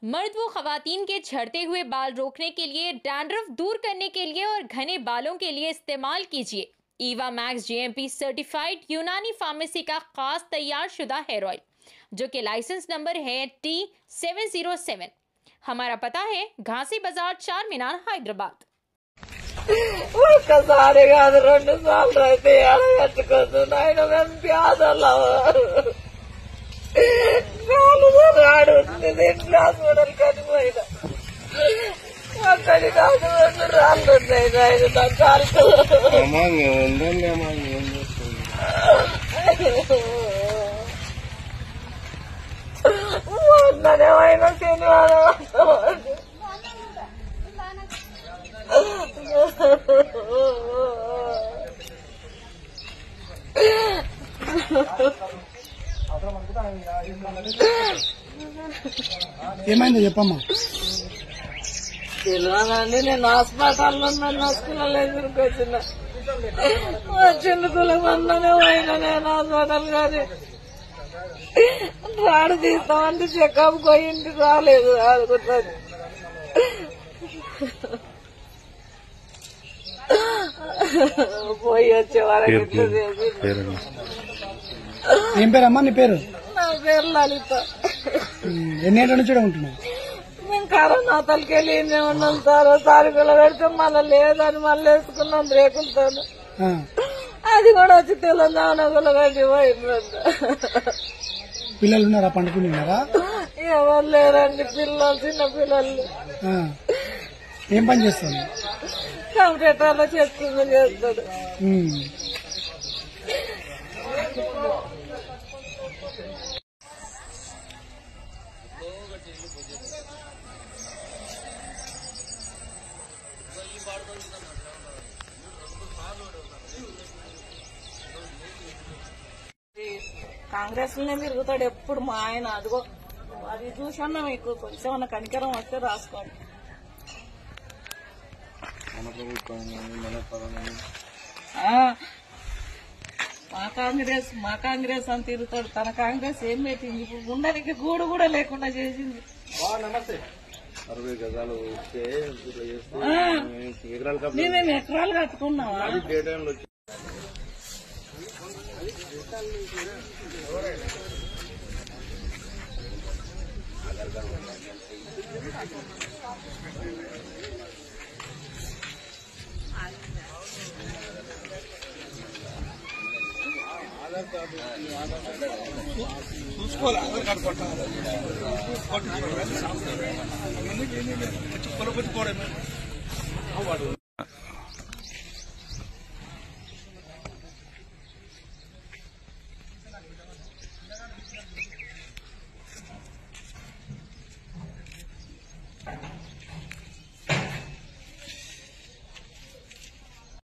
मर्द व खवातीन के झड़ते हुए बाल रोकने के लिए, डैंड्रफ दूर करने के लिए और घने बालों के लिए इस्तेमाल कीजिए ईवा मैक्स जीएमपी सर्टिफाइड यूनानी फार्मेसी का खास तैयार शुदा हेयर ऑयल, जो कि लाइसेंस नंबर है T707। हमारा पता है घासी बाजार, चार मीनार, हैदराबाद। ఒక్కసారి కాదు 2 సార్లు అయితే కట్టుకోదు నాయన మేము ప్యాదలా రాడు ఇంట్లో హాస్పిటల్ కనిపోయినా అక్కడి కాదు 2 రాళ్ళు ఉన్నాయి నాయన నా కాలుతో మొన్ననేమైనా శనివారం ఏమైందో చెప్పమ్మా. తెలియదండి, నేను హాస్పిటల్లో ఉన్నాను. హాస్పిటల్ ఎదురుకు చిన్నకుల మొన్ననే పోయినా నేను హాస్పిటల్ గాని రాడు తీస్తామంటే చెకప్ పోయింది, రాలేదు. అనుకుంటుంది పోయి వచ్చే వరకు ఏం పేరమ్మా నీ పేరు? నా పేరు లలిత. ఎన్నేళ్ళ నుంచి ఉంటున్నావు? మేము కరోనా తలకెళ్ళి ఉన్నాం సార్. తారీఖులో పెడితే మళ్ళీ లేదని మళ్ళీ వేసుకున్నాం రేకులతో. అది కూడా వచ్చి తెలంగాణలో కట్టి పోయిందంట. పిల్లలు ఉన్నారా? పండుకుని ఉన్నారా? ఎవరు లేరండి పిల్లలు, చిన్న పిల్లలు. ఏం పని చేస్తాను? కంప్యూటర్లో చేసుకుంటూ చేస్తాడు. కాంగ్రెస్ లోనే తిరుగుతాడు ఎప్పుడు మా ఆయన. అదిగో అది చూసన్నా మీకు కొంచెం అన్న కనికరం వస్తే రాసుకోండి. మా కాంగ్రెస్ అని తిరుగుతాడు. తన కాంగ్రెస్ ఏం పెట్టింది? ఇప్పుడు ఉండడానికి గూడు కూడా లేకుండా చేసింది. 60 గజాలు మేమేమి ఎకరాలు కట్టుకున్నావా? చూసుకోవాలి. ఆధార్ కార్డు కొట్టాలి.